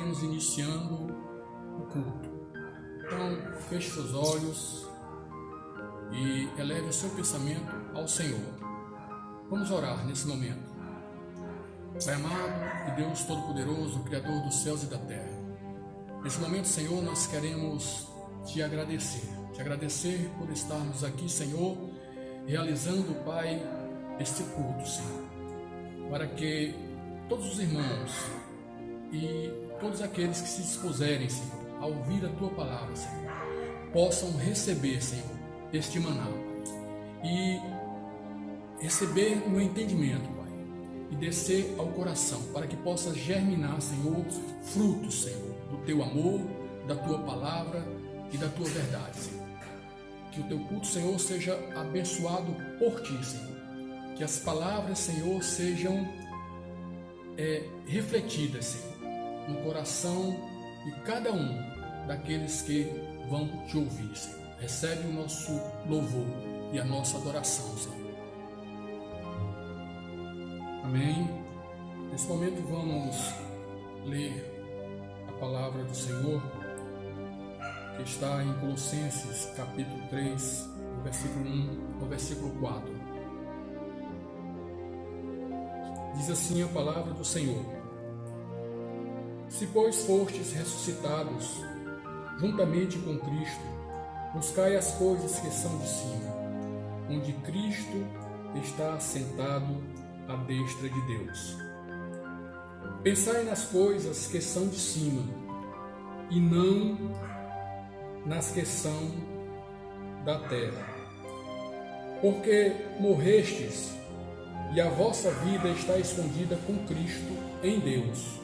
estaremos iniciando o culto. Então, feche seus olhos e eleve o seu pensamento ao Senhor. Vamos orar nesse momento. Pai amado e Deus Todo-Poderoso, Criador dos céus e da terra. Nesse momento, Senhor, nós queremos te agradecer por estarmos aqui, Senhor, realizando, Pai, este culto, Senhor, para que todos os irmãos e todos aqueles que se dispuserem, Senhor, a ouvir a Tua palavra, Senhor, possam receber, Senhor, este maná, Pai, e receber no entendimento, Pai, e descer ao coração, para que possa germinar, Senhor, frutos, Senhor, do Teu amor, da Tua palavra e da Tua verdade, Senhor. Que o Teu culto, Senhor, seja abençoado por Ti, Senhor. Que as palavras, Senhor, sejam refletidas, Senhor, no coração de cada um daqueles que vão Te ouvir, Senhor. Recebe o nosso louvor e a nossa adoração, Senhor. Amém. Nesse momento vamos ler a palavra do Senhor, que está em Colossenses capítulo 3, do versículo 1 ao versículo 4. Diz assim a palavra do Senhor: Se, pois, fostes ressuscitados juntamente com Cristo, buscai as coisas que são de cima, onde Cristo está assentado à destra de Deus. Pensai nas coisas que são de cima, e não nas que são da terra. Porque morrestes, e a vossa vida está escondida com Cristo em Deus.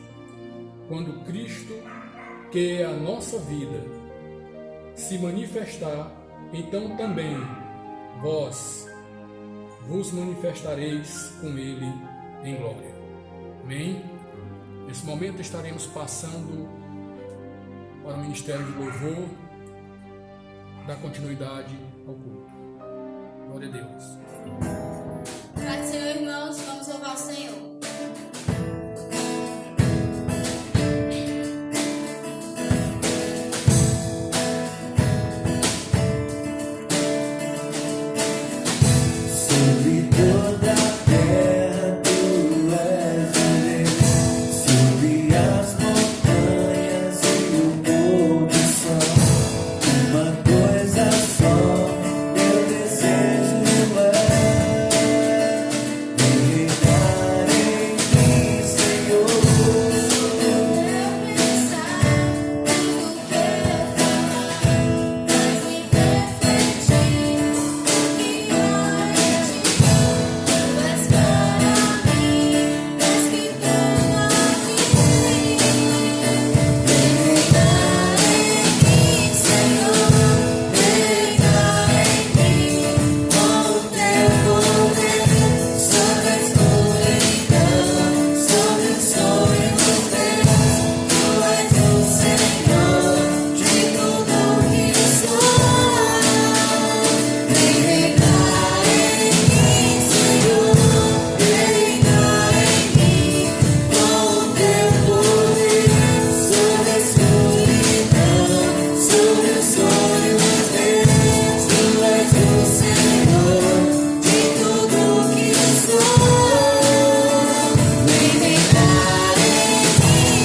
Quando Cristo, que é a nossa vida, se manifestar, então também vós vos manifestareis com Ele em glória. Amém? Nesse momento estaremos passando para o ministério de louvor, dar continuidade ao culto. Glória a Deus. Pai do Senhor, irmãos, vamos louvar o Senhor. Sobre toda a terra Tu és o Rei, sobre as montanhas e o pôr do sol, uma coisa só meu desejo é reinar em Ti, Senhor. Meu pensar, tudo que eu falar, faz-me refletir que há em Ti. Tu és para mim, escrito na vida. Reinar em Ti, Senhor, reinar em Ti, com o Teu poder, sobre a escuridão, sobre os sonhos meus. Tu és o Senhor de tudo que sou. Reinar em mim, Senhor, reinar em mim, com o Teu poder, sobre a escuridão, sobre os sonhos meus. Tu és o Senhor de tudo que sou. Reinar em mim,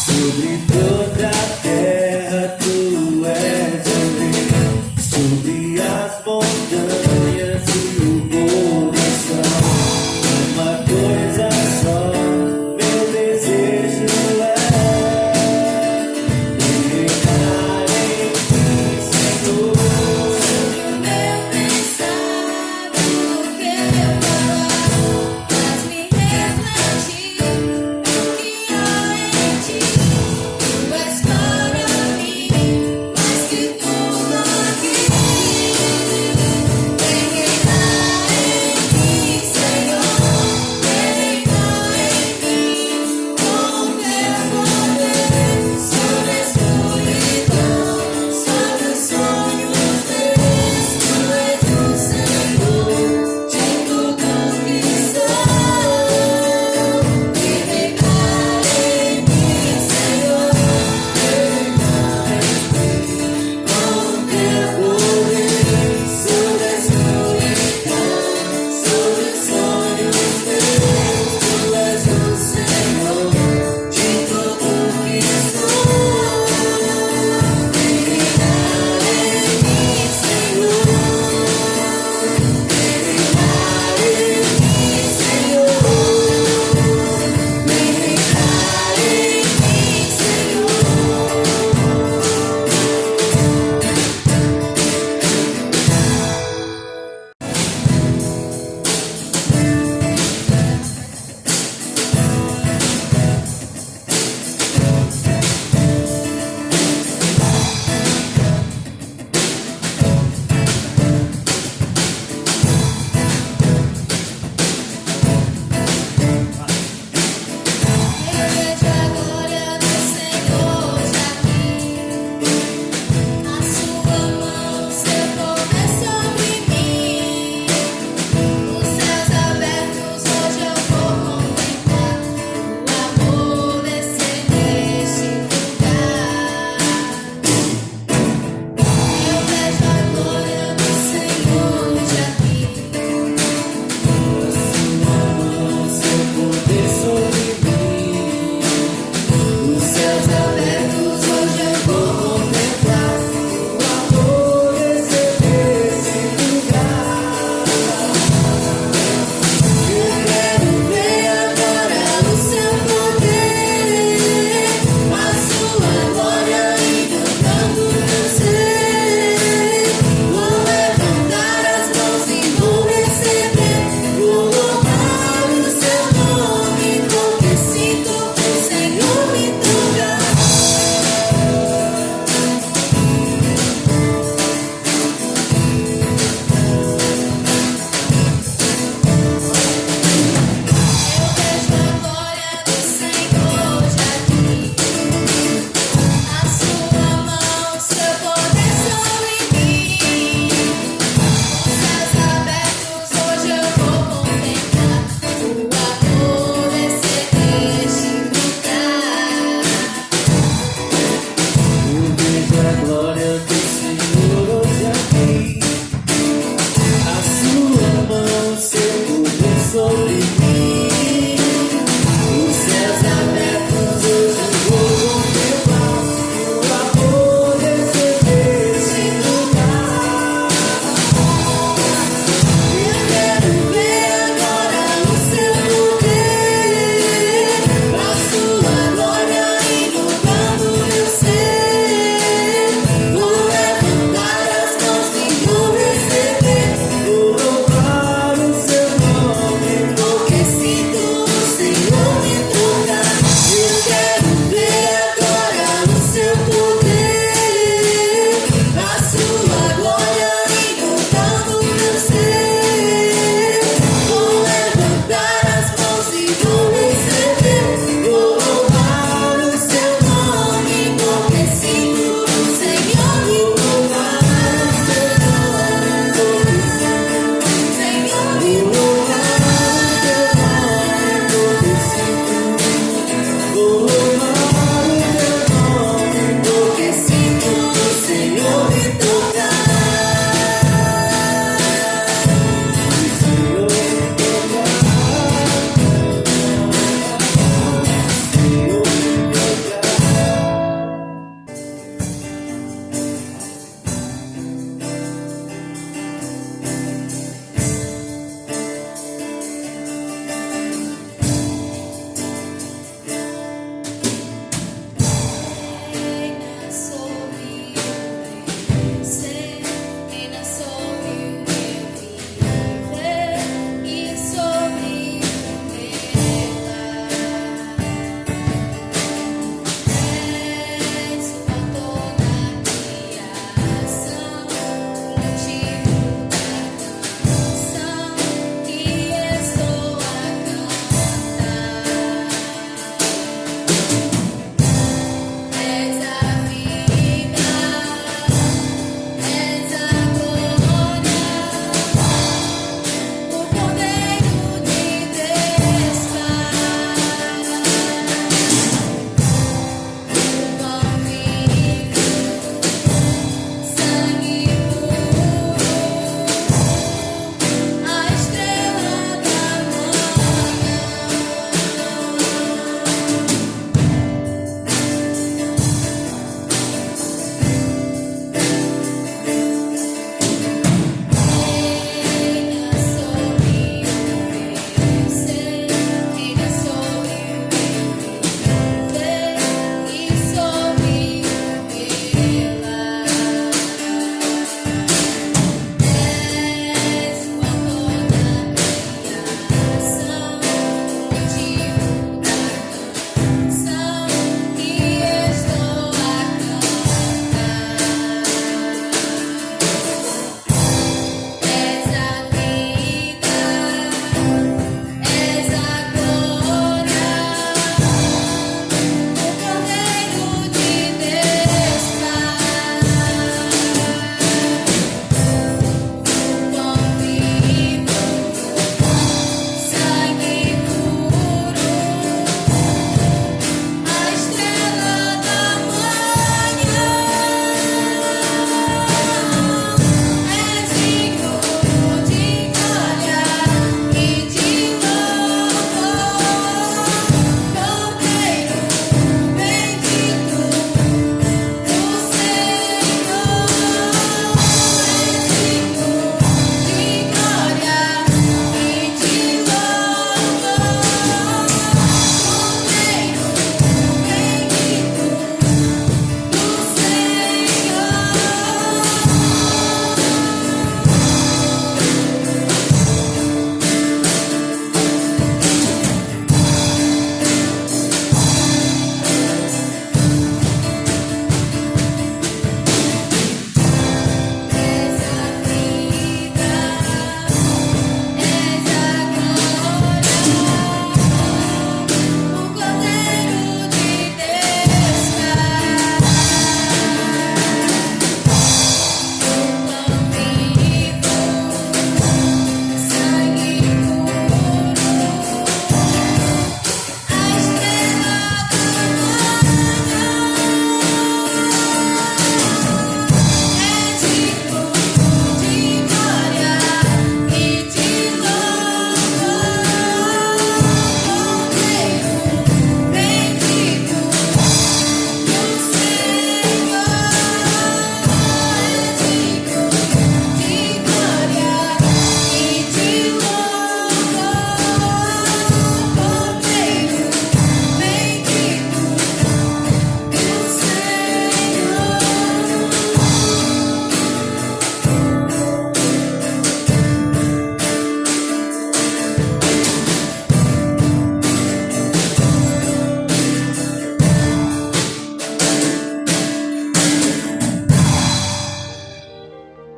Sobre toda a terra Tu és o Rei, sobre as montanhas e o pôr do sol, uma coisa só meu desejo é reinar em Ti, Senhor. meu pensar, tudo que eu falar, faz-me refletir que há em Ti. Tu és para mim, mais que tudo aqui.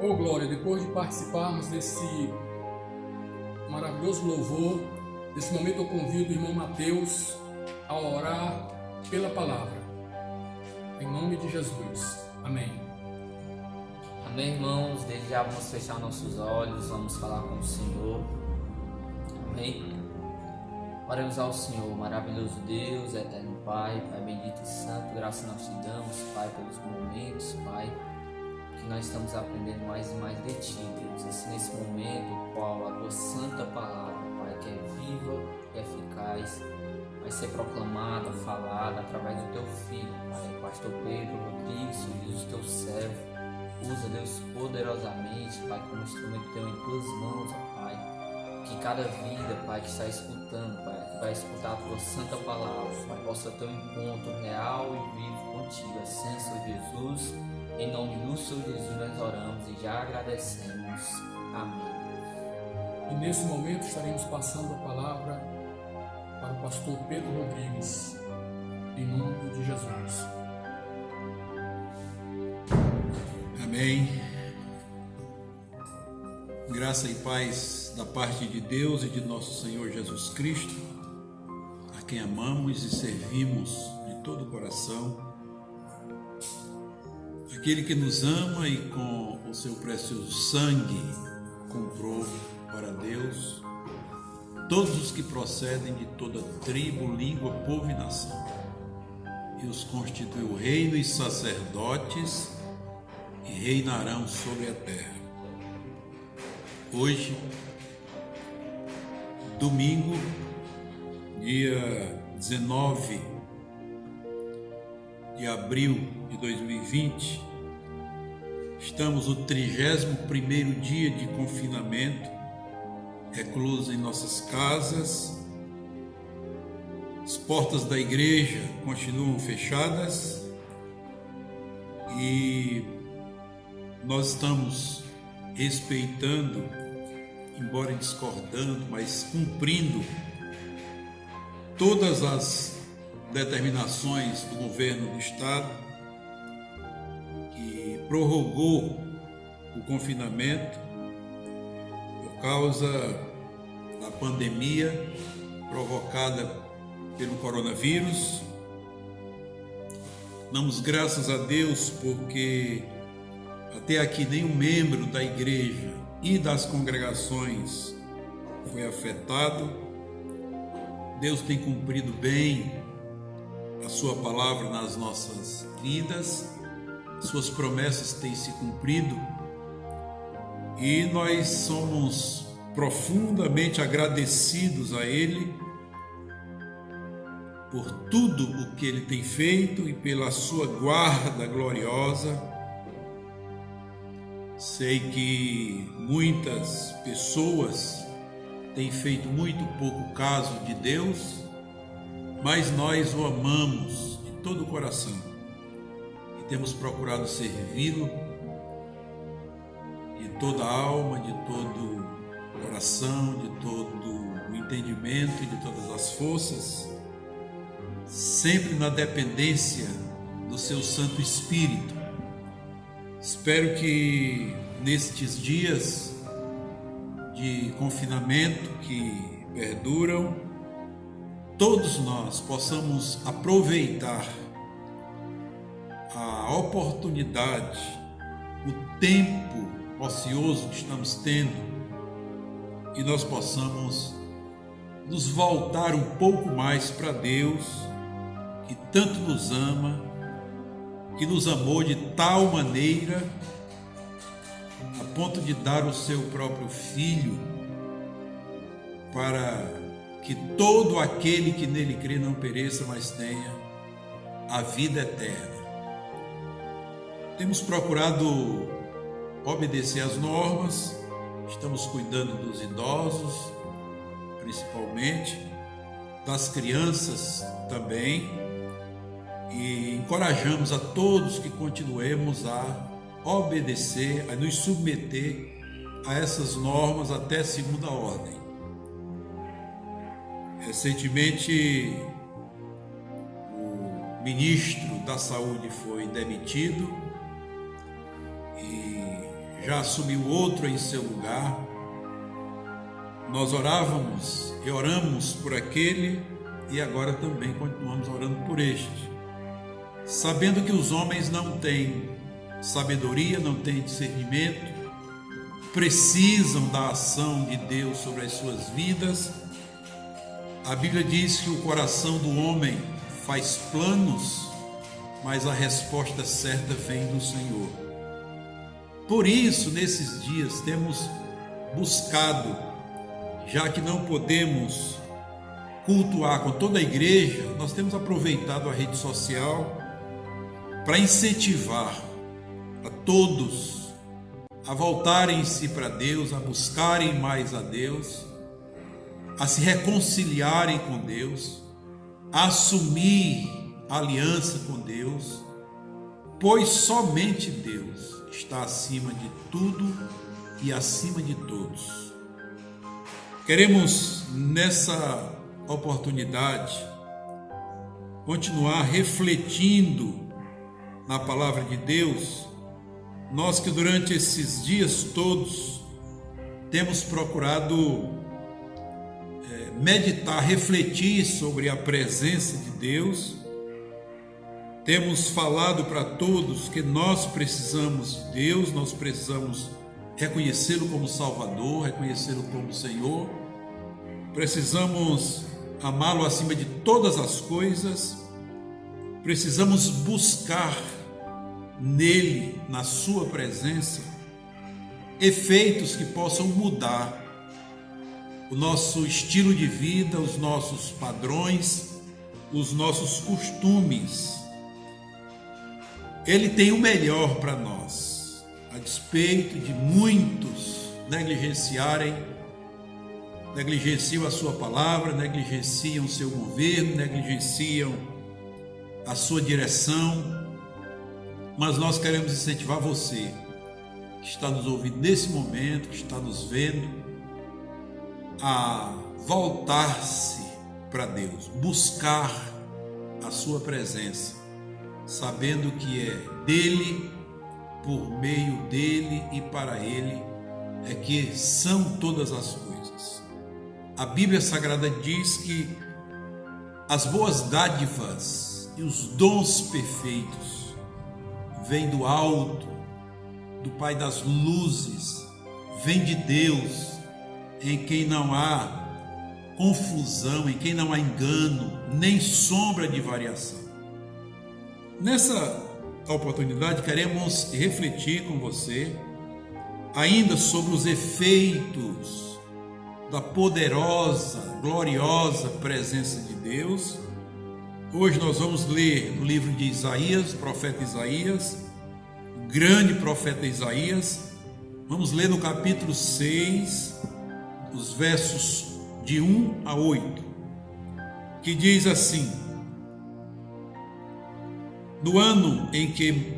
Ô Glória, depois de participarmos desse maravilhoso louvor, nesse momento eu convido o irmão Mateus a orar pela palavra. Em nome de Jesus. Amém. Amém, irmãos. Desde já vamos fechar nossos olhos, vamos falar com o Senhor. Amém. Oremos ao Senhor, maravilhoso Deus, eterno Pai, Pai bendito e santo, graça nós te damos, Pai, pelos momentos, Pai, que nós estamos aprendendo mais e mais de Ti, Deus. Assim, nesse momento, qual a Tua santa palavra, Pai, que é viva e eficaz, vai ser proclamada, falada através do Teu Filho, Pai, Pastor Pedro Rodrigues, Deus, Teu servo. Usa, Deus, poderosamente, Pai, como instrumento Teu em Tuas mãos, ó Pai. Que cada vida, Pai, que está escutando, Pai, que vai escutar a Tua santa palavra, Pai, possa ter um encontro real e vivo contigo. Assim, Senhor Jesus, em nome do Senhor Jesus nós oramos e já agradecemos. Amém. E nesse momento estaremos passando a palavra para o pastor Pedro Rodrigues, em nome de Jesus. Amém. Graça e paz da parte de Deus e de nosso Senhor Jesus Cristo, a quem amamos e servimos de todo o coração. Aquele que nos ama e com o seu precioso sangue comprou para Deus todos os que procedem de toda tribo, língua, povo e nação, e os constituiu reino e sacerdotes, e reinarão sobre a terra. Hoje, domingo, dia 19 de abril de 2020, estamos no 31º dia de confinamento, reclusos em nossas casas. As portas da igreja continuam fechadas e nós estamos respeitando, embora discordando, mas cumprindo todas as determinações do governo do estado, que prorrogou o confinamento por causa da pandemia provocada pelo coronavírus. Damos graças a Deus porque até aqui nenhum membro da igreja e das congregações foi afetado. Deus tem cumprido bem a sua palavra nas nossas vidas, suas promessas têm se cumprido e nós somos profundamente agradecidos a Ele por tudo o que Ele tem feito e pela sua guarda gloriosa. Sei que muitas pessoas têm feito muito pouco caso de Deus, mas nós o amamos de todo o coração e temos procurado servi-lo de toda a alma, de todo o coração, de todo o entendimento e de todas as forças, sempre na dependência do seu Santo Espírito. Espero que nestes dias de confinamento que perduram, todos nós possamos aproveitar a oportunidade, o tempo ocioso que estamos tendo e nós possamos nos voltar um pouco mais para Deus, que tanto nos ama, que nos amou de tal maneira a ponto de dar o seu próprio Filho para que todo aquele que nele crê não pereça, mas tenha a vida eterna. Temos procurado obedecer às normas, estamos cuidando dos idosos, principalmente, das crianças também, e encorajamos a todos que continuemos a obedecer, a nos submeter a essas normas até segunda ordem. Recentemente, o ministro da Saúde foi demitido e já assumiu outro em seu lugar. Nós orávamos e oramos por aquele e agora também continuamos orando por este, sabendo que os homens não têm sabedoria, não têm discernimento, precisam da ação de Deus sobre as suas vidas. A Bíblia diz que o coração do homem faz planos, mas a resposta certa vem do Senhor. Por isso, nesses dias, temos buscado, já que não podemos cultuar com toda a igreja, nós temos aproveitado a rede social para incentivar a todos a voltarem-se para Deus, a buscarem mais a Deus, a se reconciliarem com Deus, a assumir aliança com Deus, pois somente Deus está acima de tudo e acima de todos. Queremos nessa oportunidade continuar refletindo na palavra de Deus. Nós que durante esses dias todos temos procurado meditar, refletir sobre a presença de Deus, temos falado para todos que nós precisamos de Deus, nós precisamos reconhecê-lo como Salvador, reconhecê-lo como Senhor, precisamos amá-lo acima de todas as coisas, precisamos buscar nele, na sua presença, efeitos que possam mudar o nosso estilo de vida, os nossos padrões, os nossos costumes. Ele tem o melhor para nós, a despeito de muitos negligenciam a sua palavra, negligenciam o seu governo, negligenciam a sua direção, mas nós queremos incentivar você que está nos ouvindo nesse momento, que está nos vendo, a voltar-se para Deus, buscar a sua presença, sabendo que é dele, por meio dele e para ele é que são todas as coisas. A Bíblia Sagrada diz que as boas dádivas e os dons perfeitos vêm do alto, do Pai das luzes, vem de Deus, em quem não há confusão, em quem não há engano, nem sombra de variação. Nessa oportunidade, queremos refletir com você ainda sobre os efeitos da poderosa, gloriosa presença de Deus. Hoje nós vamos ler no livro de Isaías, profeta Isaías, o grande profeta Isaías. Vamos ler no capítulo 6, os versos de 1 a 8, que diz assim: no ano em que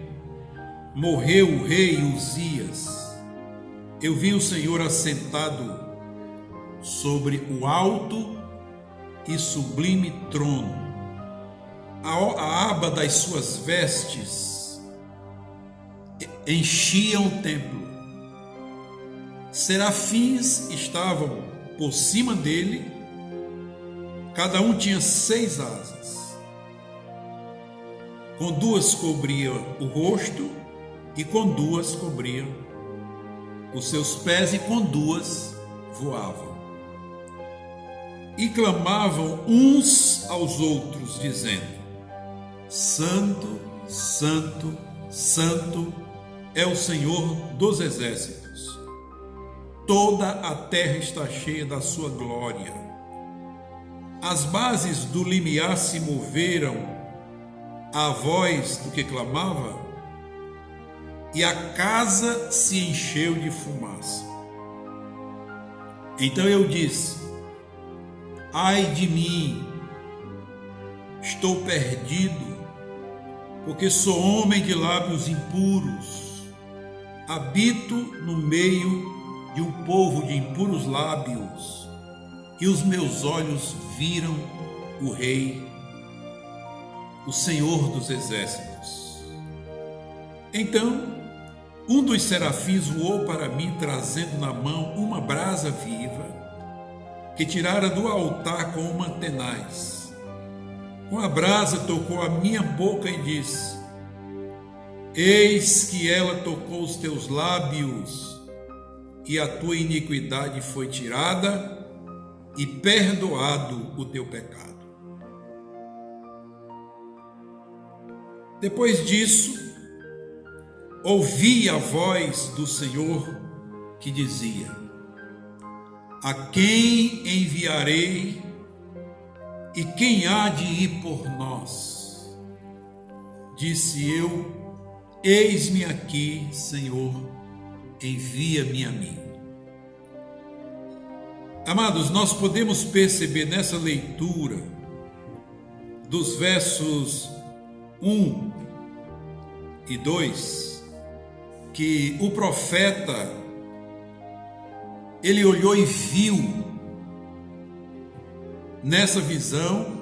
morreu o rei Uzias, eu vi o Senhor assentado sobre o alto e sublime trono. A aba das suas vestes enchiam o templo. Serafins estavam por cima dele, cada um tinha 6 asas. Com 2 cobria o rosto, e com 2 cobriam os seus pés, e com 2 voavam. E clamavam uns aos outros, dizendo: Santo, Santo, Santo é o Senhor dos exércitos. Toda a terra está cheia da sua glória. As bases do limiar se moveram à voz do que clamava, e a casa se encheu de fumaça. Então eu disse: ai de mim, estou perdido, porque sou homem de lábios impuros, habito no meio de um povo de impuros lábios, e os meus olhos viram o Rei, o Senhor dos exércitos. Então um dos serafins voou para mim, trazendo na mão uma brasa viva, que tirara do altar com mantenais. Com a brasa tocou a minha boca e disse: eis que ela tocou os teus lábios, e a tua iniquidade foi tirada, e perdoado o teu pecado. Depois disso, ouvi a voz do Senhor que dizia: a quem enviarei e quem há de ir por nós? Disse eu: eis-me aqui, Senhor, envia-me a mim. Amados, nós podemos perceber nessa leitura dos versos 1 e 2 que o profeta, ele olhou e viu nessa visão,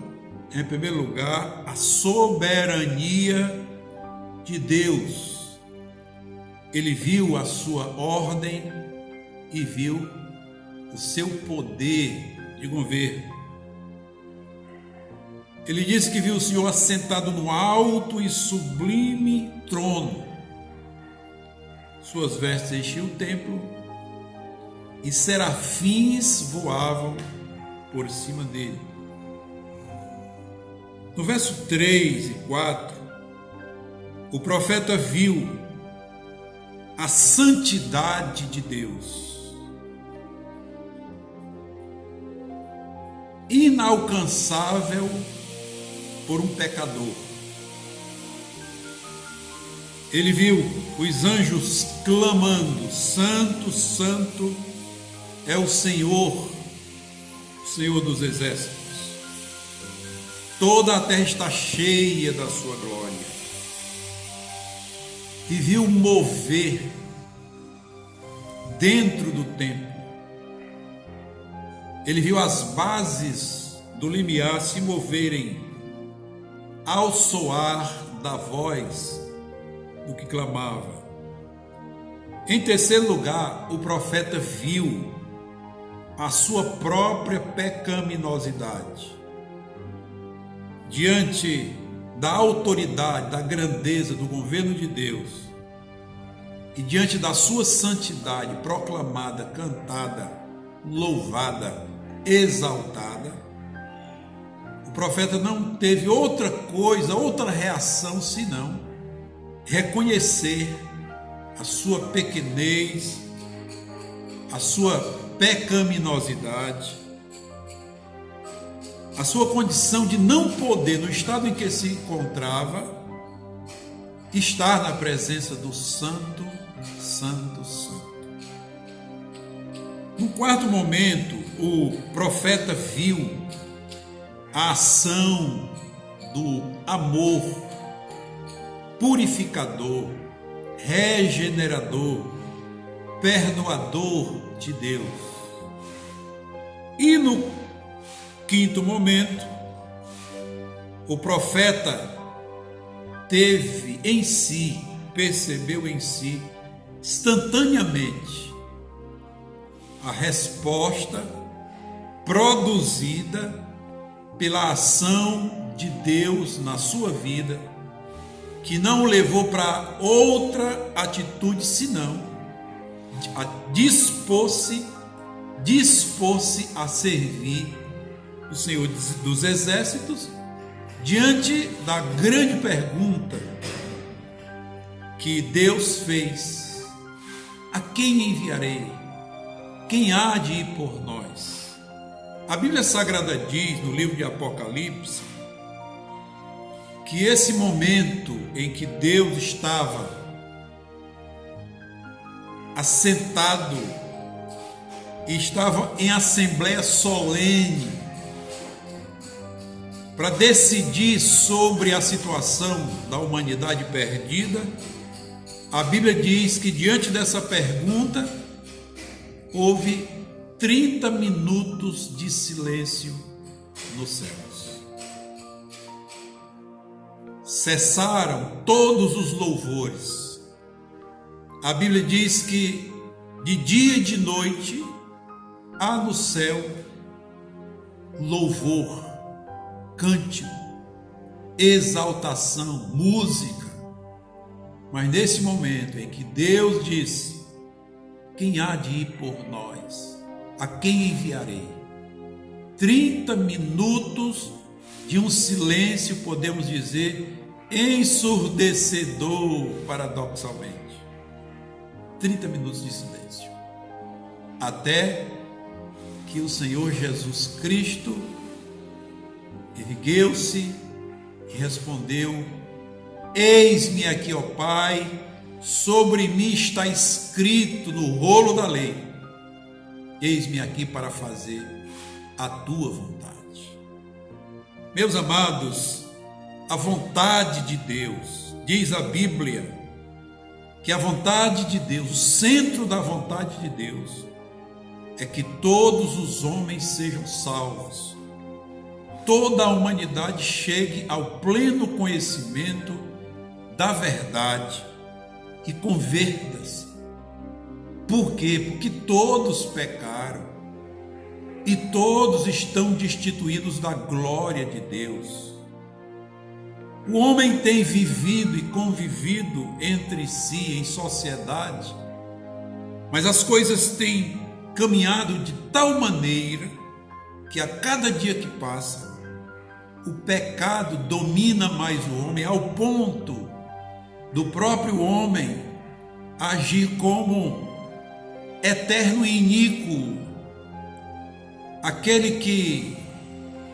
em primeiro lugar, a soberania de Deus. Ele viu a sua ordem e viu o seu poder de governo. Ele disse que viu o Senhor assentado no alto e sublime trono. Suas vestes enchiam o templo e serafins voavam por cima dele. No verso 3 e 4, o profeta viu a santidade de Deus, inalcançável por um pecador. Ele viu os anjos clamando: santo, santo é o Senhor dos exércitos. Toda a terra está cheia da sua glória. E viu mover dentro do templo. Ele viu as bases do limiar se moverem ao soar da voz do que clamava. Em terceiro lugar, o profeta viu a sua própria pecaminosidade. Diante da autoridade, da grandeza do governo de Deus e diante da sua santidade proclamada, cantada, louvada, exaltada, o profeta não teve outra coisa, outra reação senão reconhecer a sua pequenez, a sua pecaminosidade, a sua condição de não poder, no estado em que se encontrava, estar na presença do Santo, Santo, Santo. No quarto momento, o profeta viu a ação do amor purificador, regenerador, perdoador de Deus. E no quinto momento, o profeta teve em si, percebeu em si, instantaneamente, a resposta produzida pela ação de Deus na sua vida, que não o levou para outra atitude senão a dispor-se a servir o Senhor dos Exércitos diante da grande pergunta que Deus fez: a quem enviarei? Quem há de ir por nós? A Bíblia Sagrada diz no livro de Apocalipse que esse momento em que Deus estava assentado e estava em assembleia solene para decidir sobre a situação da humanidade perdida, a Bíblia diz que diante dessa pergunta houve 30 minutos de silêncio nos céus. Cessaram todos os louvores, A Bíblia diz que de dia e de noite há no céu louvor, cântico, exaltação, música. Mas nesse momento em que Deus diz: quem há de ir por nós? A quem enviarei? 30 minutos de um silêncio, podemos dizer, ensurdecedor, paradoxalmente. 30 minutos de silêncio. Até que o Senhor Jesus Cristo ergueu-se e respondeu: eis-me aqui, ó Pai, sobre mim está escrito no rolo da lei, eis-me aqui para fazer a tua vontade. Meus amados, a vontade de Deus, diz a Bíblia, que a vontade de Deus, o centro da vontade de Deus, é que todos os homens sejam salvos, toda a humanidade chegue ao pleno conhecimento da verdade e converta-se. Por quê? Porque todos pecaram e todos estão destituídos da glória de Deus. O homem tem vivido e convivido entre si em sociedade, mas as coisas têm caminhado de tal maneira que a cada dia que passa, o pecado domina mais o homem, ao ponto do próprio homem agir como eterno e iníquo, aquele que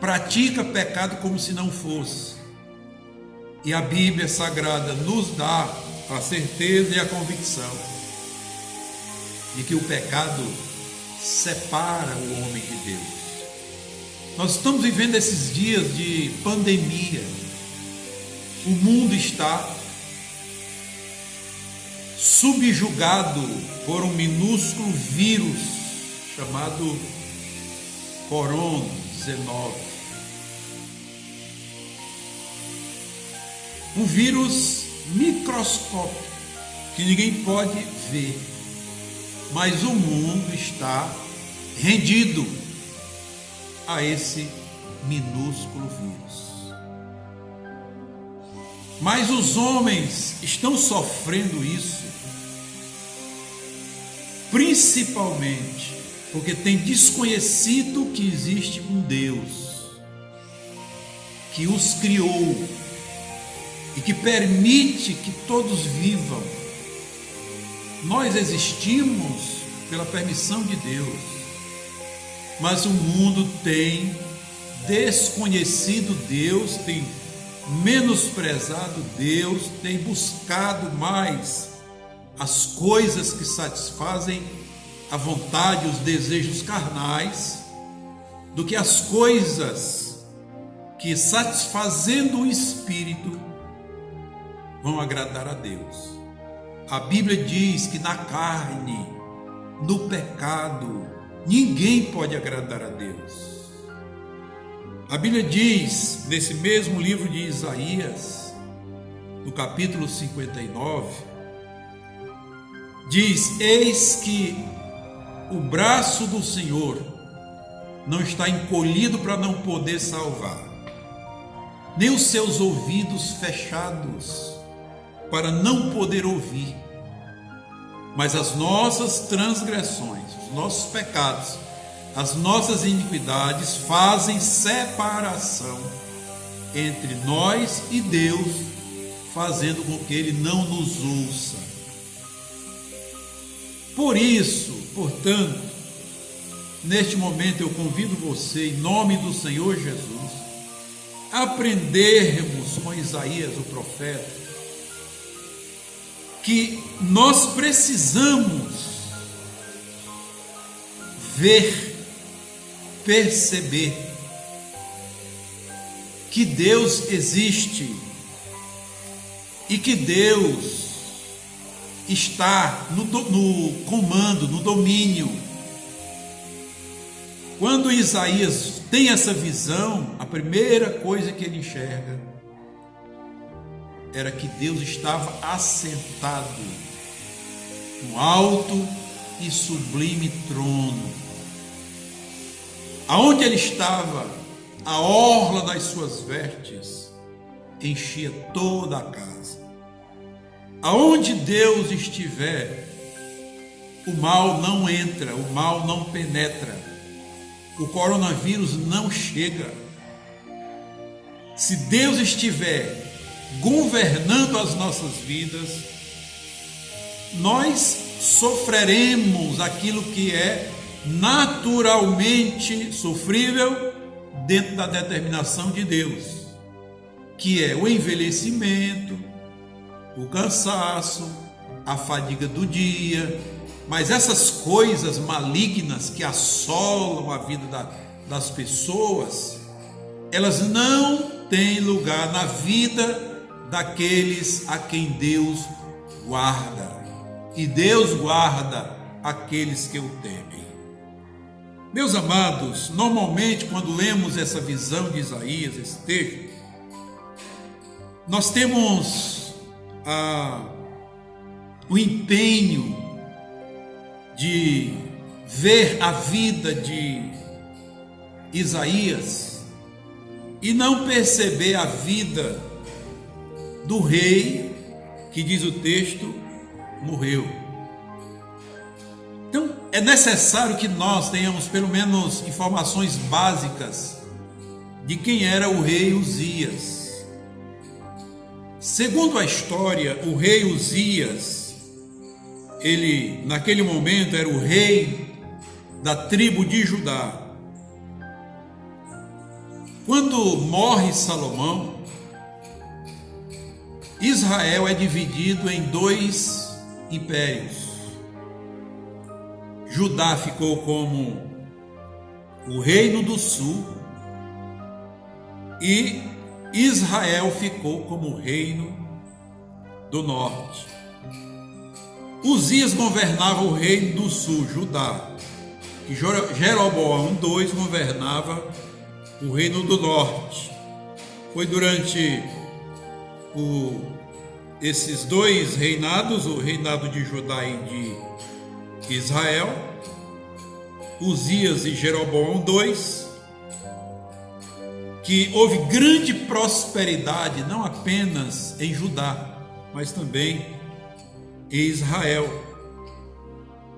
pratica pecado como se não fosse. E a Bíblia Sagrada nos dá a certeza e a convicção de que o pecado separa o homem de Deus. Nós estamos vivendo esses dias de pandemia. O mundo está subjugado por um minúsculo vírus chamado Corona-19. Um vírus microscópico que ninguém pode ver, mas o mundo está rendido a esse minúsculo vírus. Mas os homens estão sofrendo isso principalmente porque têm desconhecido que existe um Deus que os criou e que permite que todos vivam. Nós existimos pela permissão de Deus, mas o mundo tem desconhecido Deus, tem menosprezado Deus, tem buscado mais as coisas que satisfazem a vontade, os desejos carnais, do que as coisas que, satisfazendo o espírito, vão agradar a Deus. A Bíblia diz que na carne, no pecado, ninguém pode agradar a Deus. A Bíblia diz, nesse mesmo livro de Isaías, no capítulo 59, diz: eis que o braço do Senhor não está encolhido para não poder salvar, nem os seus ouvidos fechados para não poder ouvir, mas as nossas transgressões, os nossos pecados, as nossas iniquidades fazem separação entre nós e Deus, fazendo com que Ele não nos ouça. Por isso, portanto, neste momento eu convido você, em nome do Senhor Jesus, a aprendermos com Isaías, o profeta, que nós precisamos ver, perceber que Deus existe e que Deus está no comando, no domínio. Quando Isaías tem essa visão, a primeira coisa que ele enxerga era que Deus estava assentado no alto e sublime trono. Aonde ele estava, a orla das suas vestes enchia toda a casa. Aonde Deus estiver, o mal não entra, o mal não penetra, o coronavírus não chega. Se Deus estiver governando as nossas vidas, nós sofreremos aquilo que é naturalmente sofrível dentro da determinação de Deus, que é o envelhecimento, o cansaço, a fadiga do dia. Mas essas coisas malignas que assolam a vida das pessoas, elas não têm lugar na vida daqueles a quem Deus guarda. E Deus guarda aqueles que o temem. Meus amados, normalmente quando lemos essa visão de Isaías, esse texto, nós temos o empenho de ver a vida de Isaías e não perceber a vida do rei que, diz o texto, morreu. Então é necessário que nós tenhamos pelo menos informações básicas de quem era o rei Uzias. Segundo a história, o rei Uzias, ele naquele momento era o rei da tribo de Judá. Quando morre Salomão, Israel é dividido em 2 impérios. Judá ficou como o reino do sul e Israel ficou como o reino do norte. Uzias governava o reino do sul, Judá, e Jeroboão II governava o reino do norte. Foi durante esses 2 reinados, o reinado de Judá e de Israel, Uzias e Jeroboão II, que houve grande prosperidade não apenas em Judá, mas também em Israel.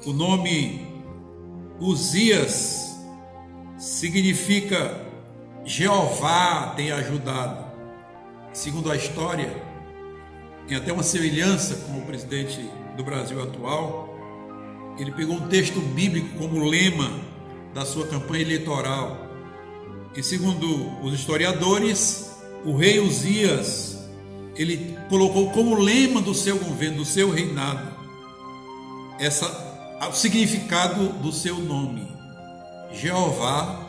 O nome Uzias significa Jeová tem ajudado. Segundo a história, tem até uma semelhança com o presidente do Brasil atual. Ele pegou um texto bíblico como lema da sua campanha eleitoral. E segundo os historiadores, o rei Uzias, ele colocou como lema do seu governo, do seu reinado, o significado do seu nome: Jeová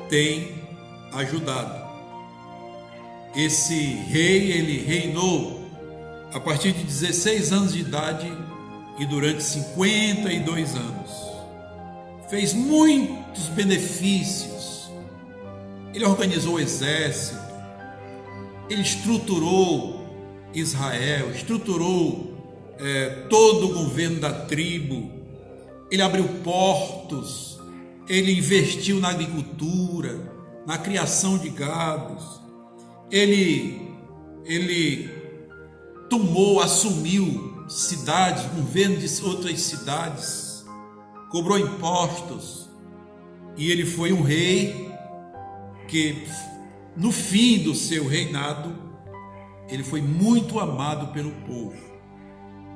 tem ajudado. Esse rei, ele reinou a partir de 16 anos de idade e durante 52 anos. Fez muitos benefícios. Ele organizou o exército, ele estruturou Israel, estruturou todo o governo da tribo, ele abriu portos, ele investiu na agricultura, na criação de gados, ele assumiu cidades, governo de outras cidades, cobrou impostos, e ele foi um rei que, no fim do seu reinado, ele foi muito amado pelo povo.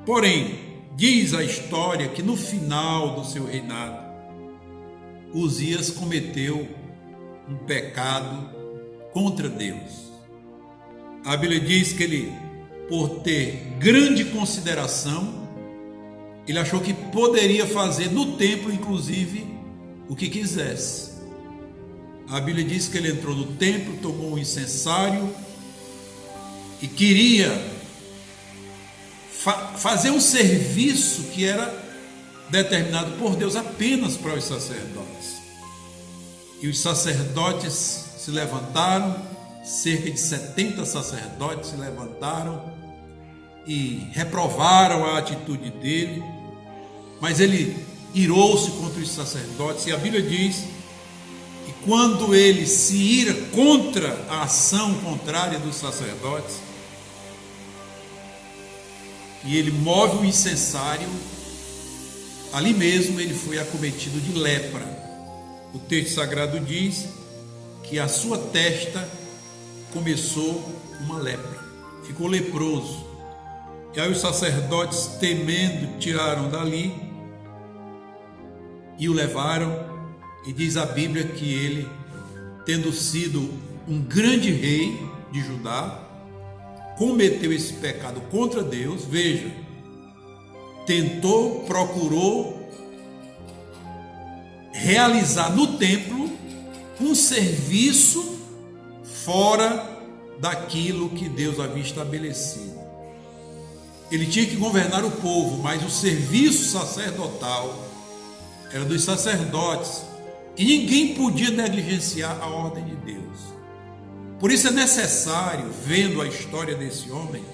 Porém, diz a história que no final do seu reinado, Uzias cometeu um pecado contra Deus. A Bíblia diz que ele, por ter grande consideração, ele achou que poderia fazer no templo, inclusive, o que quisesse. A Bíblia diz que ele entrou no templo, tomou um incensário e queria fazer um serviço que era determinado por Deus apenas para os sacerdotes. E os sacerdotes se levantaram, cerca de 70 sacerdotes se levantaram e reprovaram a atitude dele mas ele irou-se contra os sacerdotes, e a Bíblia diz que quando ele se ira contra a ação contrária dos sacerdotes, e ele move o incensário, ali mesmo ele foi acometido de lepra. O texto sagrado diz que a sua testa começou uma lepra, ficou leproso. E aí os sacerdotes, temendo, tiraram dali e o levaram, e diz a Bíblia que ele, tendo sido um grande rei de Judá, cometeu esse pecado contra Deus. Veja, tentou, procurou realizar no templo um serviço fora daquilo que Deus havia estabelecido. Ele tinha que governar o povo, mas o serviço sacerdotal era dos sacerdotes, e ninguém podia negligenciar a ordem de Deus. Por isso é necessário, vendo a história desse homem,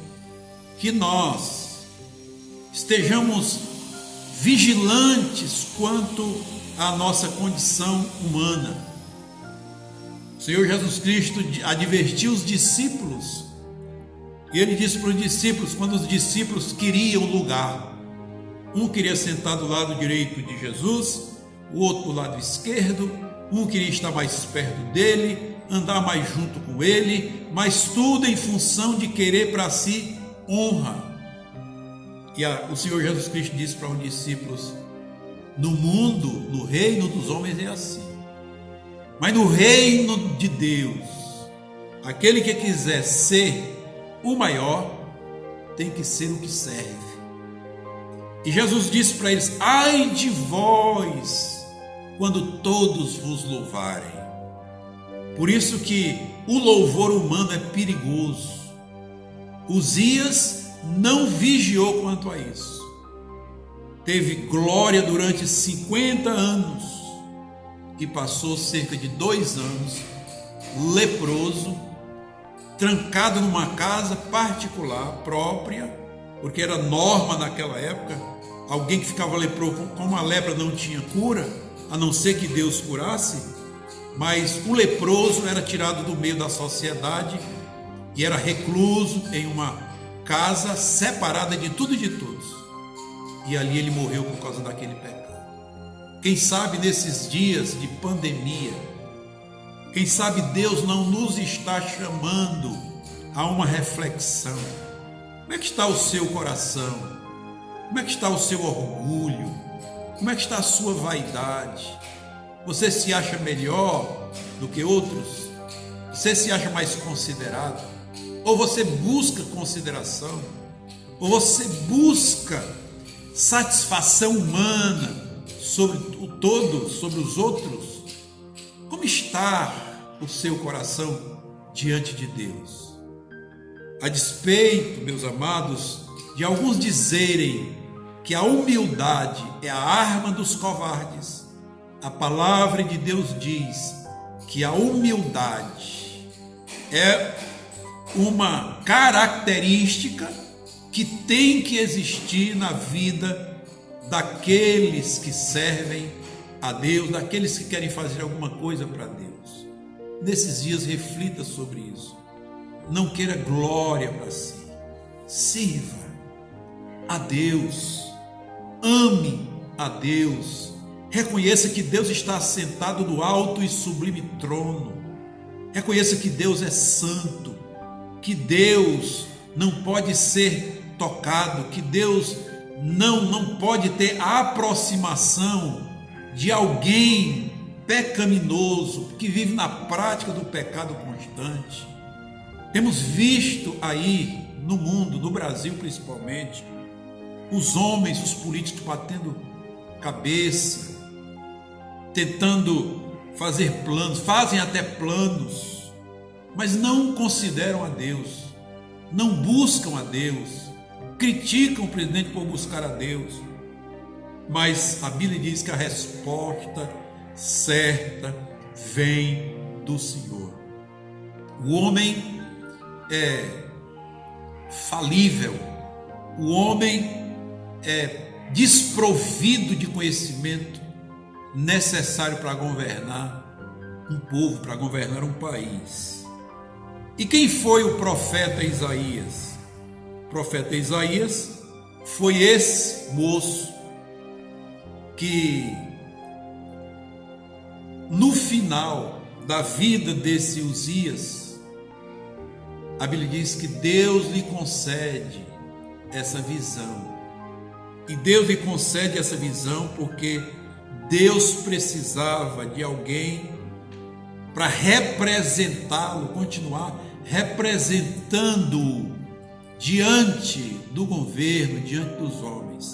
que nós estejamos vigilantes quanto à nossa condição humana. O Senhor Jesus Cristo advertiu os discípulos, e ele disse para os discípulos, quando os discípulos queriam lugar, um queria sentar do lado direito de Jesus, o outro do lado esquerdo, um queria estar mais perto dele, andar mais junto com ele, mas tudo em função de querer para si honra. E o Senhor Jesus Cristo disse para os discípulos: no mundo, no reino dos homens é assim, mas no reino de Deus, aquele que quiser ser o maior tem que ser o que serve. E Jesus disse para eles: ai de vós, quando todos vos louvarem. Por isso que o louvor humano é perigoso. Uzias não vigiou quanto a isso. Teve glória durante 50 anos e passou cerca de 2 anos leproso, trancado numa casa particular própria, porque era norma naquela época. Alguém que ficava leproso, como a lepra não tinha cura, a não ser que Deus curasse, mas o leproso era tirado do meio da sociedade e era recluso em uma casa separada de tudo e de todos. E ali ele morreu por causa daquele pecado. Quem sabe nesses dias de pandemia, quem sabe Deus não nos está chamando a uma reflexão. Como é que está o seu coração? Como é que está o seu orgulho? Como é que está a sua vaidade? Você se acha melhor do que outros? Você se acha mais considerado? Ou você busca consideração? Ou você busca satisfação humana sobre o todo, sobre os outros? Como está o seu coração diante de Deus? A despeito, meus amados, de alguns dizerem que a humildade é a arma dos covardes, a palavra de Deus diz que a humildade é uma característica que tem que existir na vida daqueles que servem a Deus, daqueles que querem fazer alguma coisa para Deus. Nesses dias reflita sobre isso. Não queira glória para si. Sirva a Deus. Ame a Deus. Reconheça que Deus está assentado no alto e sublime trono. Reconheça que Deus é santo, que Deus não pode ser tocado, que Deus não pode ter a aproximação de alguém pecaminoso, que vive na prática do pecado constante. Temos visto aí no mundo, no Brasil principalmente, os homens, os políticos batendo cabeça, tentando fazer planos, fazem até planos, mas não consideram a Deus, não buscam a Deus, criticam o presidente por buscar a Deus. Mas a Bíblia diz que a resposta certa vem do Senhor. O homem é falível, o homem é desprovido de conhecimento necessário para governar um povo, para governar um país. E quem foi o profeta Isaías? O profeta Isaías foi esse moço que, no final da vida desse Uzias, a Bíblia diz que Deus lhe concede essa visão. E Deus lhe concede essa visão porque Deus precisava de alguém para representá-lo, continuar representando-o diante do governo, diante dos homens.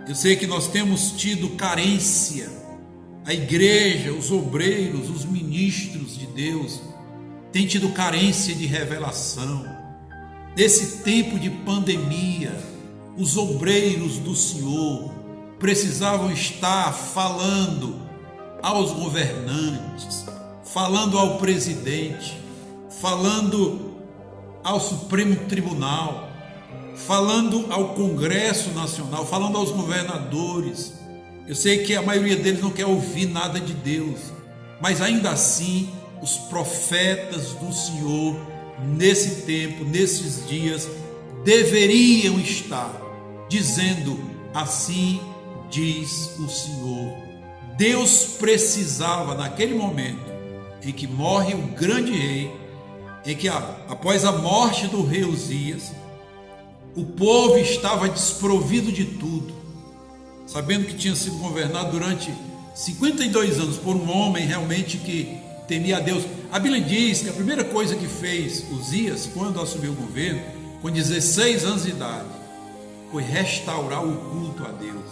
Eu sei que nós temos tido carência, a igreja, os obreiros, os ministros de Deus têm tido carência de revelação. Nesse tempo de pandemia, os obreiros do Senhor precisavam estar falando aos governantes, falando ao presidente, falando ao Supremo Tribunal, falando ao Congresso Nacional, falando aos governadores. Eu sei que a maioria deles não quer ouvir nada de Deus, mas ainda assim os profetas do Senhor, nesse tempo, nesses dias, deveriam estar dizendo: assim diz o Senhor. Deus precisava, naquele momento em que morre o grande rei, em que após a morte do rei Uzias, o povo estava desprovido de tudo, sabendo que tinha sido governado durante 52 anos por um homem realmente que temia a Deus. A Bíblia diz que a primeira coisa que fez Uzias, quando assumiu o governo, com 16 anos de idade, foi restaurar o culto a Deus.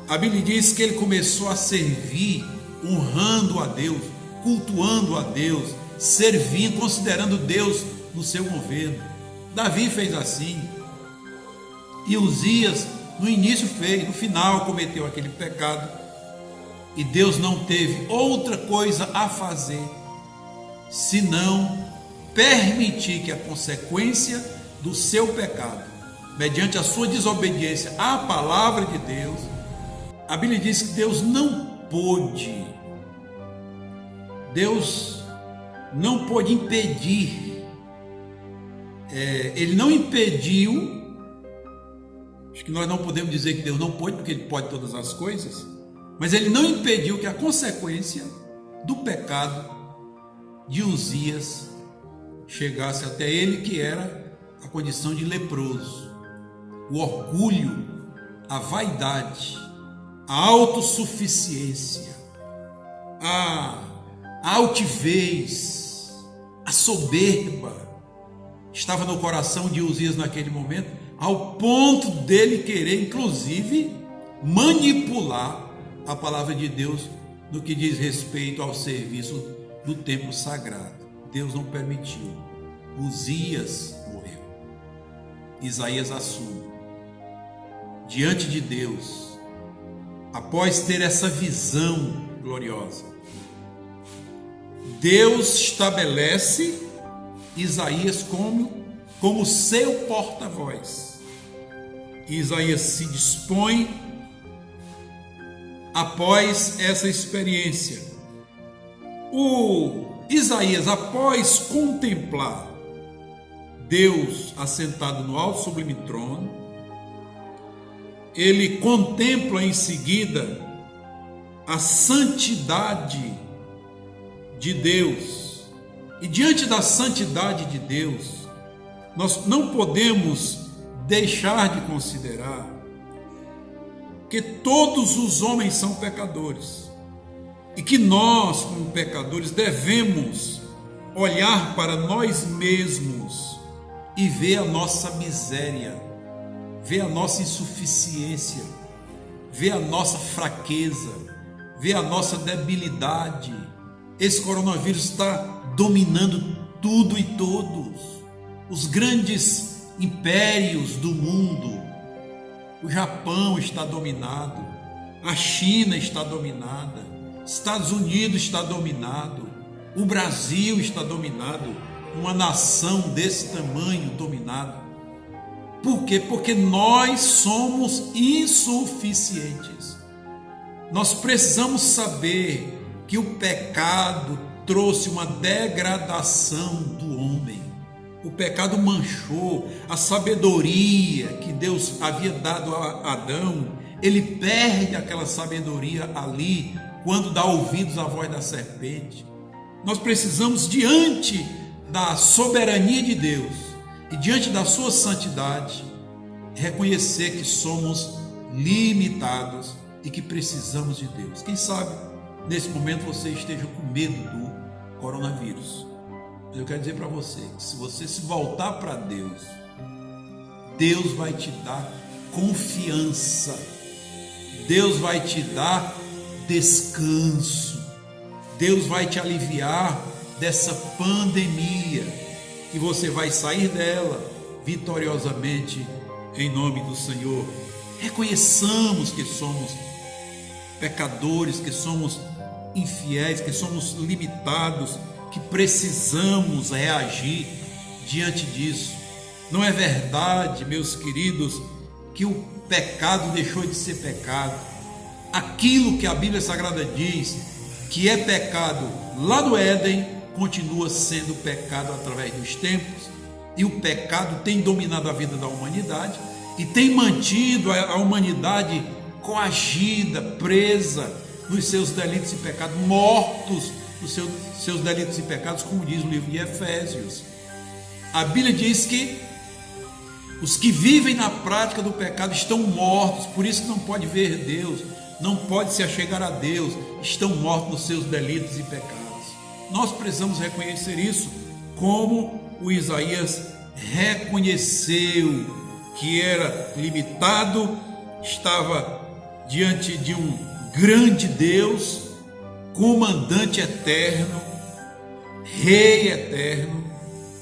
A Bíblia diz que ele começou a servir, honrando a Deus, cultuando a Deus, servindo, considerando Deus no seu governo. Davi fez assim. E Uzias, no início fez, no final cometeu aquele pecado. E Deus não teve outra coisa a fazer senão permitir que a consequência do seu pecado, mediante a sua desobediência à palavra de Deus, a Bíblia diz que Deus não pôde impedir, ele não impediu. Acho que nós não podemos dizer que Deus não pode, porque Ele pode todas as coisas, mas Ele não impediu que a consequência do pecado de Uzias chegasse até ele, que era a condição de leproso. O orgulho, a vaidade, a autossuficiência, a altivez, a soberba estava no coração de Uzias naquele momento, ao ponto dele querer, inclusive, manipular a palavra de Deus no que diz respeito ao serviço do templo sagrado. Deus não permitiu. Uzias morreu. Isaías assume diante de Deus, após ter essa visão gloriosa. Deus estabelece Isaías como seu porta-voz. Isaías se dispõe, após essa experiência. O Isaías, após contemplar Deus assentado no alto e sublime trono, ele contempla em seguida a santidade de Deus. E diante da santidade de Deus, nós não podemos deixar de considerar que todos os homens são pecadores e que nós, como pecadores, devemos olhar para nós mesmos e ver a nossa miséria, ver a nossa insuficiência, ver a nossa fraqueza, ver a nossa debilidade. Esse coronavírus está dominando tudo e todos. Os grandes impérios do mundo, o Japão está dominado, a China está dominada, Estados Unidos está dominado, o Brasil está dominado, uma nação desse tamanho dominada. Por quê? Porque nós somos insuficientes. Nós precisamos saber que o pecado trouxe uma degradação do homem. O pecado manchou a sabedoria que Deus havia dado a Adão. Ele perde aquela sabedoria ali quando dá ouvidos à voz da serpente. Nós precisamos, diante da soberania de Deus e diante da sua santidade, reconhecer que somos limitados e que precisamos de Deus. Quem sabe nesse momento você esteja com medo do coronavírus. Mas eu quero dizer para você que se você se voltar para Deus, Deus vai te dar confiança, Deus vai te dar descanso, Deus vai te aliviar dessa pandemia e você vai sair dela vitoriosamente em nome do Senhor. Reconheçamos que somos pecadores, que somos infiéis, que somos limitados, que precisamos reagir diante disso. Não é verdade, meus queridos, que o pecado deixou de ser pecado. Aquilo que a Bíblia Sagrada diz que é pecado lá no Éden, continua sendo pecado através dos tempos, e o pecado tem dominado a vida da humanidade e tem mantido a humanidade coagida, presa nos seus delitos e pecados, mortos nos seus delitos e pecados, como diz o livro de Efésios. A Bíblia diz que os que vivem na prática do pecado estão mortos, por isso não pode ver Deus, não pode se achegar a Deus, estão mortos nos seus delitos e pecados. Nós precisamos reconhecer isso, como o Isaías reconheceu que era limitado, estava diante de um grande Deus, comandante eterno, rei eterno,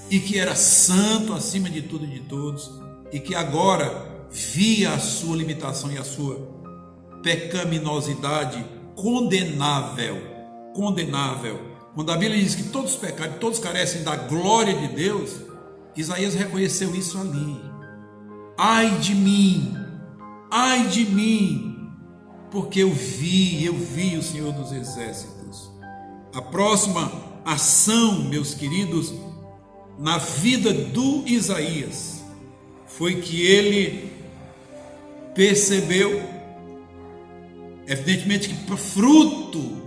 e que era santo acima de tudo e de todos, e que agora via a sua limitação e a sua pecaminosidade condenável. Quando a Bíblia diz que todos pecaram, todos carecem da glória de Deus, Isaías reconheceu isso ali. Ai de mim, porque eu vi o Senhor dos Exércitos. A próxima ação, meus queridos, na vida do Isaías, foi que ele percebeu, evidentemente que fruto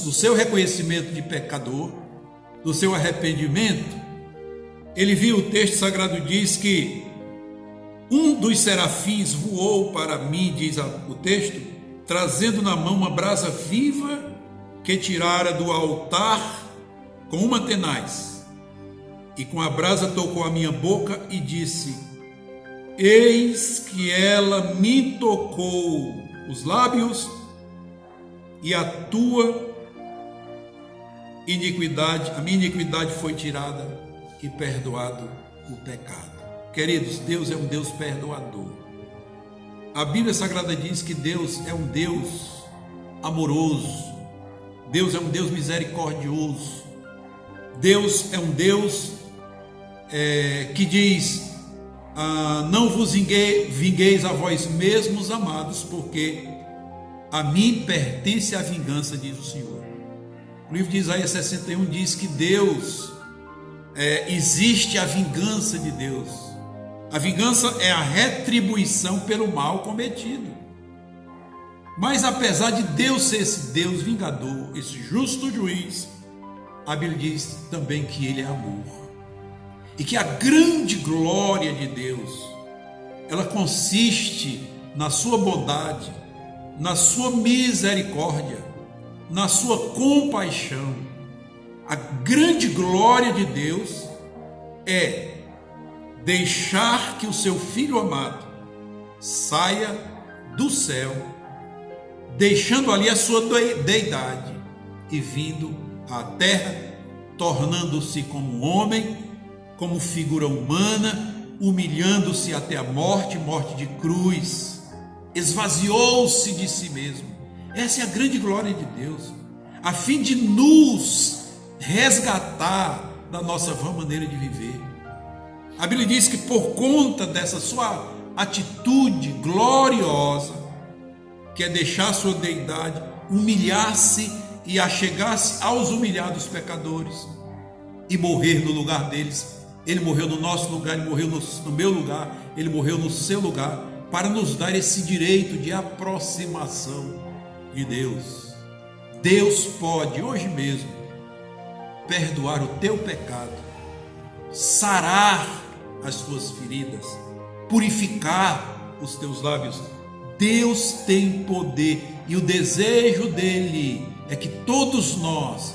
do seu reconhecimento de pecador, do seu arrependimento, ele viu, o texto sagrado diz que um dos serafins voou para mim, diz o texto, trazendo na mão uma brasa viva que tirara do altar com uma tenaz, e com a brasa tocou a minha boca e disse: eis que ela me tocou os lábios, e a minha iniquidade foi tirada e perdoado o pecado. Queridos, Deus é um Deus perdoador. A Bíblia Sagrada diz que Deus é um Deus amoroso, Deus é um Deus misericordioso, Deus é um Deus que diz: não vos vingueis a vós mesmos, amados, porque a mim pertence a vingança, diz o Senhor. O livro de Isaías 61 diz que Deus, existe a vingança de Deus. A vingança é a retribuição pelo mal cometido. Mas apesar de Deus ser esse Deus vingador, esse justo juiz, a Bíblia diz também que Ele é amor. E que a grande glória de Deus, ela consiste na sua bondade, na sua misericórdia, na sua compaixão. A grande glória de Deus é deixar que o seu Filho amado saia do céu, deixando ali a sua deidade e vindo à terra, tornando-se como homem, como figura humana, humilhando-se até a morte de cruz, esvaziou-se de si mesmo. Essa é a grande glória de Deus, a fim de nos resgatar da nossa vã maneira de viver. A Bíblia diz que por conta dessa sua atitude gloriosa, que é deixar a sua deidade, humilhar-se e achegar-se aos humilhados pecadores e morrer no lugar deles. Ele morreu no nosso lugar, ele morreu no meu lugar, ele morreu no seu lugar, para nos dar esse direito de aproximação de Deus. Deus pode hoje mesmo perdoar o teu pecado, sarar as tuas feridas, purificar os teus lábios. Deus tem poder e o desejo dele é que todos nós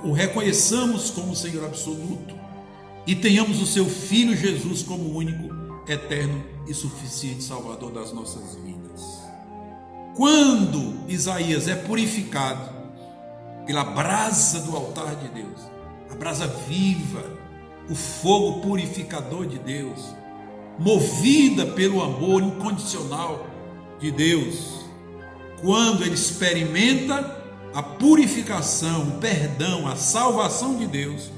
o reconheçamos como Senhor absoluto e tenhamos o seu Filho Jesus como único, eterno e suficiente Salvador das nossas vidas. Quando Isaías é purificado pela brasa do altar de Deus, a brasa viva, o fogo purificador de Deus, movida pelo amor incondicional de Deus, quando ele experimenta a purificação, o perdão, a salvação de Deus,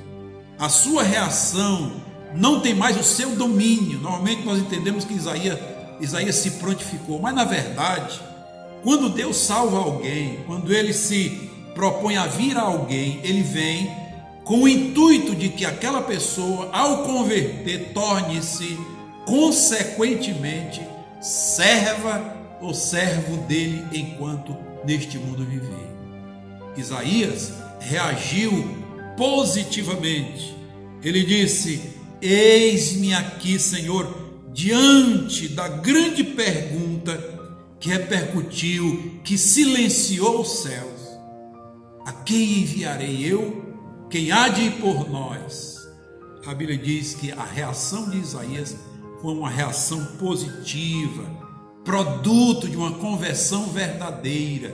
a sua reação não tem mais o seu domínio. Normalmente nós entendemos que Isaías se prontificou, mas na verdade, quando Deus salva alguém, quando ele se propõe a vir a alguém, ele vem com o intuito de que aquela pessoa, ao converter, torne-se consequentemente serva ou servo dele enquanto neste mundo viver. Isaías reagiu positivamente. Ele disse: eis-me aqui, Senhor, diante da grande pergunta que repercutiu, que silenciou os céus. A quem enviarei eu? Quem há de ir por nós? A Bíblia diz que a reação de Isaías foi uma reação positiva, produto de uma conversão verdadeira,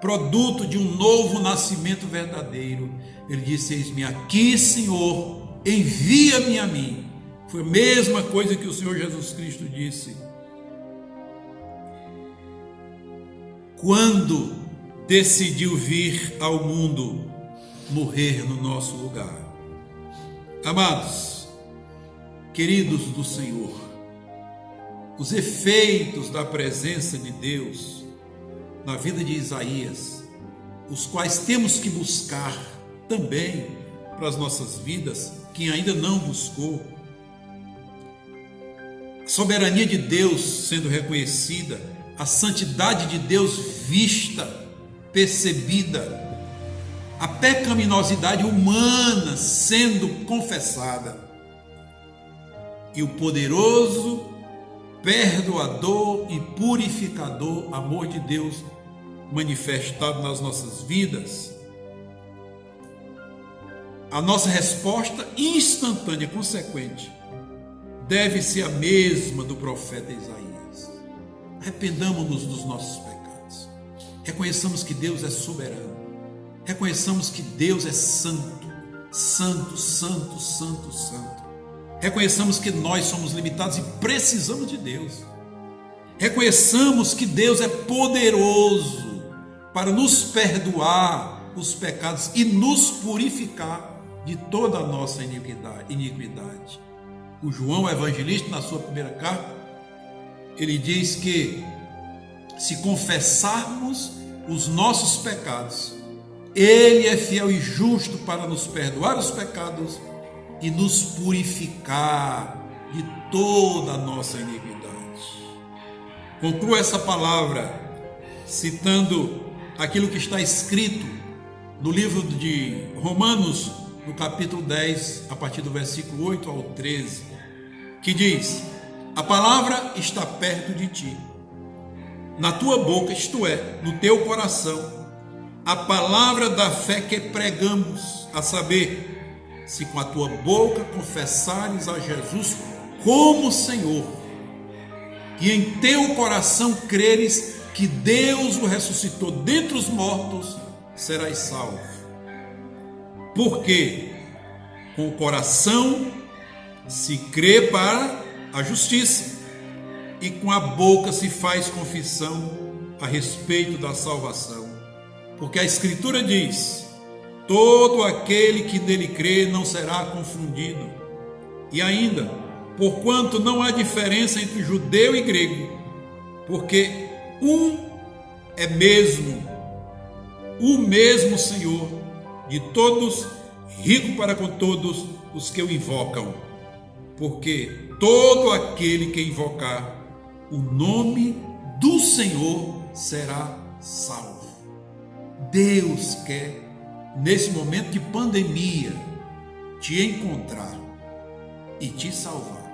produto de um novo nascimento verdadeiro. Ele disse: eis-me aqui, Senhor, envia-me a mim. Foi a mesma coisa que o Senhor Jesus Cristo disse quando decidiu vir ao mundo morrer no nosso lugar. Amados, queridos do Senhor, os efeitos da presença de Deus na vida de Isaías, os quais temos que buscar também para as nossas vidas, quem ainda não buscou, a soberania de Deus sendo reconhecida, a santidade de Deus vista, percebida, a pecaminosidade humana sendo confessada e o poderoso, perdoador e purificador amor de Deus manifestado nas nossas vidas, a nossa resposta instantânea, consequente, deve ser a mesma do profeta Isaías. Arrependamos-nos dos nossos pecados, reconheçamos que Deus é soberano, reconheçamos que Deus é santo, santo, santo, santo, santo. Reconheçamos que nós somos limitados e precisamos de Deus. Reconheçamos que Deus é poderoso para nos perdoar os pecados e nos purificar de toda a nossa iniquidade. O João Evangelista, na sua primeira carta, ele diz que se confessarmos os nossos pecados, Ele é fiel e justo para nos perdoar os pecados e nos purificar de toda a nossa iniquidade. Concluo essa palavra citando aquilo que está escrito no livro de Romanos, no capítulo 10, a partir do versículo 8 ao 13, que diz: a palavra está perto de ti, na tua boca, isto é, no teu coração, a palavra da fé que pregamos, a saber, se com a tua boca confessares a Jesus como Senhor, e em teu coração creres que Deus o ressuscitou dentre os mortos, serás salvo. Porque com o coração se crê para a justiça, e com a boca se faz confissão a respeito da salvação. Porque a Escritura diz: todo aquele que nele crê não será confundido. E ainda, porquanto não há diferença entre judeu e grego, porque é o mesmo Senhor de todos, rico para com todos os que o invocam, porque todo aquele que invocar o nome do Senhor será salvo. Deus quer, nesse momento de pandemia, te encontrar e te salvar,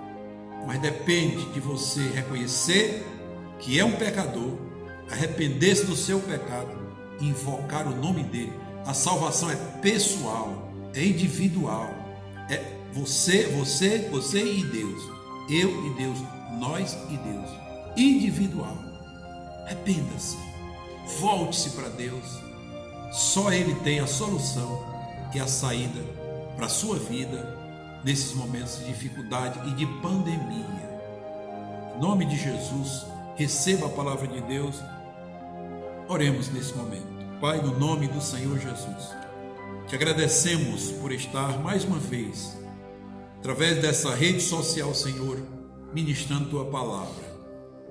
mas depende de você reconhecer que é um pecador, arrepender-se do seu pecado, invocar o nome dele. A salvação é pessoal, é individual, é você e Deus, eu e Deus, nós e Deus, individual. Arrependa-se, volte-se para Deus. Só Ele tem a solução e a saída para a sua vida nesses momentos de dificuldade e de pandemia. Em nome de Jesus, receba a palavra de Deus. Oremos nesse momento. Pai, no nome do Senhor Jesus, te agradecemos por estar mais uma vez, através dessa rede social, Senhor, ministrando tua palavra.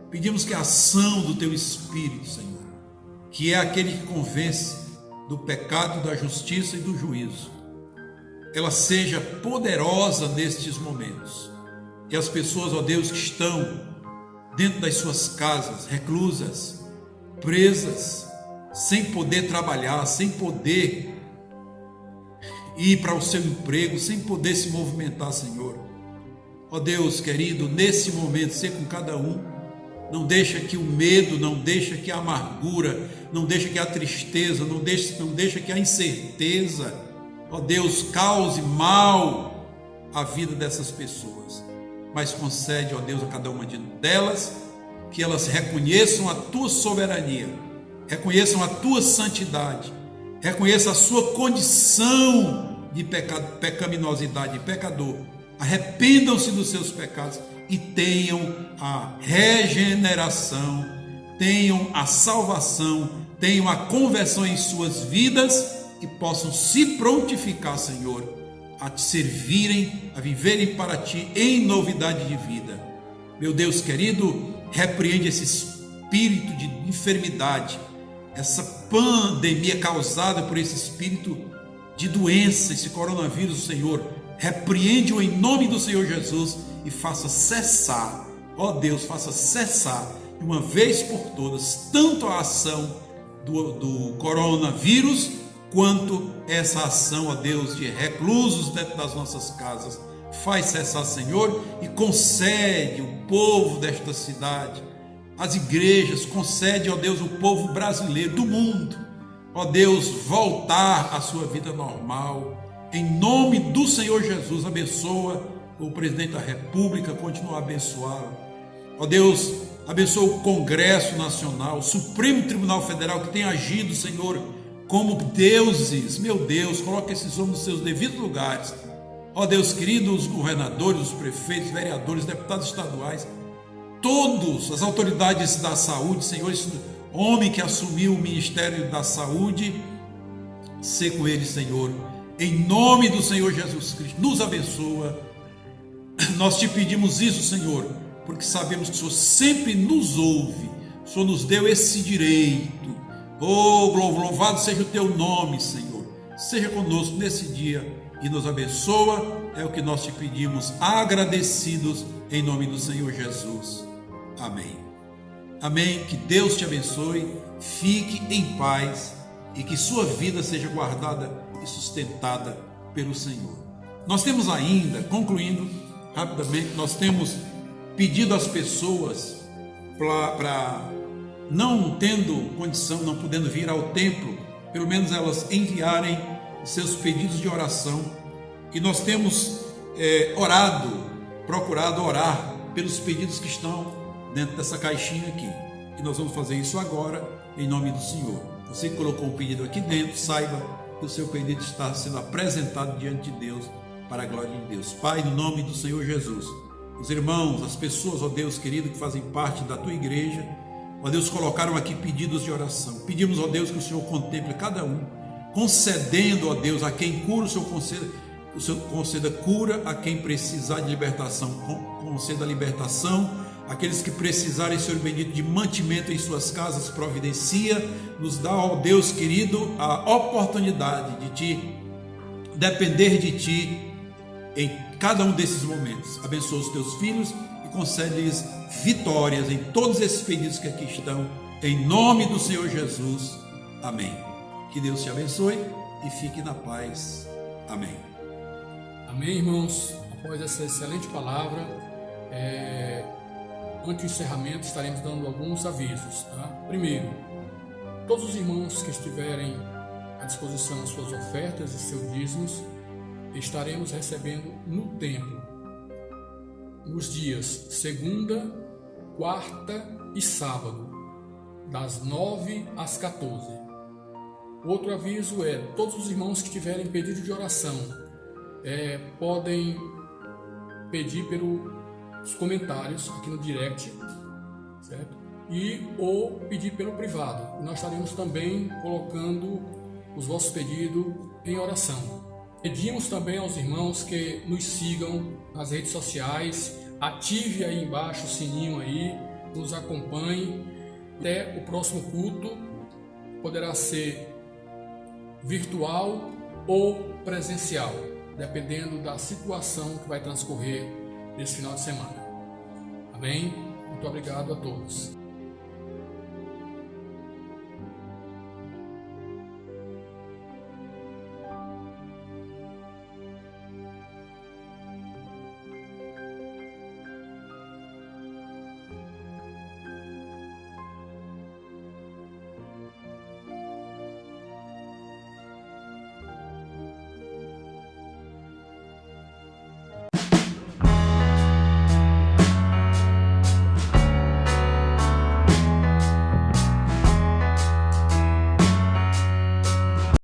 Pedimos que a ação do teu Espírito, Senhor, que é aquele que convence do pecado, da justiça e do juízo, ela seja poderosa nestes momentos. Que as pessoas, ó Deus, que estão dentro das suas casas, reclusas, presas, sem poder trabalhar, sem poder ir para o seu emprego, sem poder se movimentar, Senhor. Ó Deus querido, nesse momento, ser com cada um. Não deixa que o medo, não deixa que a amargura, não deixa que a tristeza, não deixa que a incerteza, ó Deus, cause mal à vida dessas pessoas. Mas concede, ó Deus, a cada uma delas, que elas reconheçam a tua soberania, reconheçam a tua santidade, reconheçam a sua condição de pecaminosidade, de pecador. Arrependam-se dos seus pecados e tenham a regeneração, tenham a salvação, tenham a conversão em suas vidas e possam se prontificar, Senhor, a te servirem, a viverem para ti em novidade de vida. Meu Deus querido, repreende esse espírito de enfermidade, essa pandemia causada por esse espírito de doença, esse coronavírus, Senhor. Repreende-o em nome do Senhor Jesus e faça cessar, ó Deus, faça cessar de uma vez por todas tanto a ação do coronavírus quanto essa ação, ó Deus, de reclusos dentro das nossas casas. Faz cessar, Senhor, e concede o povo desta cidade, as igrejas, concede, ó Deus, o povo brasileiro do mundo, ó Deus, voltar à sua vida normal. Em nome do Senhor Jesus, abençoa o presidente da República, continua a abençoá-lo. Ó Deus, abençoa o Congresso Nacional, o Supremo Tribunal Federal, que tem agido, Senhor, como deuses. Meu Deus, coloca esses homens nos seus devidos lugares. Ó Deus querido, os governadores, os prefeitos, vereadores, deputados estaduais, todos, as autoridades da saúde, Senhor, esse homem que assumiu o Ministério da Saúde, sê com ele, Senhor. Em nome do Senhor Jesus Cristo, nos abençoa. Nós te pedimos isso, Senhor, porque sabemos que o Senhor sempre nos ouve. O Senhor nos deu esse direito. Oh, louvado seja o teu nome, Senhor. Seja conosco nesse dia e nos abençoa. É o que nós te pedimos, agradecidos em nome do Senhor Jesus. Amém. Amém. Que Deus te abençoe. Fique em paz e que sua vida seja guardada e sustentada pelo Senhor. Nós temos ainda, concluindo rapidamente, nós temos pedido às pessoas para não tendo condição, não podendo vir ao templo, pelo menos elas enviarem seus pedidos de oração, e nós temos procurado orar pelos pedidos que estão dentro dessa caixinha aqui, e nós vamos fazer isso agora em nome do Senhor. Você que colocou um pedido aqui dentro, saiba que o seu pedido está sendo apresentado diante de Deus para a glória de Deus. Pai, no nome do Senhor Jesus, os irmãos, as pessoas, ó Deus querido, que fazem parte da tua igreja, ó Deus, colocaram aqui pedidos de oração. Pedimos, ó Deus, que o Senhor contemple cada um, concedendo, ó Deus, a quem cura o Senhor o Senhor conceda cura a quem precisar de libertação, conceda libertação. Aqueles que precisarem, Senhor bendito, de mantimento em suas casas, providencia. Nos dá, ó Deus querido, a oportunidade de Ti, depender de Ti em cada um desses momentos. Abençoa os Teus filhos e concede-lhes vitórias em todos esses pedidos que aqui estão, em nome do Senhor Jesus. Amém. Que Deus te abençoe e fique na paz. Amém. Amém, irmãos. Após essa excelente palavra, antes do encerramento, estaremos dando alguns avisos. Tá? Primeiro, todos os irmãos que estiverem à disposição as suas ofertas e seus dízimos, estaremos recebendo no templo, nos dias segunda, quarta e sábado, das 9 às 14. Outro aviso é, todos os irmãos que tiverem pedido de oração, podem pedir pelos comentários aqui no direct, certo? Ou pedir pelo privado. Nós estaremos também colocando os vossos pedidos em oração. Pedimos também aos irmãos que nos sigam nas redes sociais, ative aí embaixo o sininho aí, nos acompanhe. Até o próximo culto, poderá ser virtual ou presencial, dependendo da situação que vai transcorrer nesse final de semana. Amém? Muito obrigado a todos.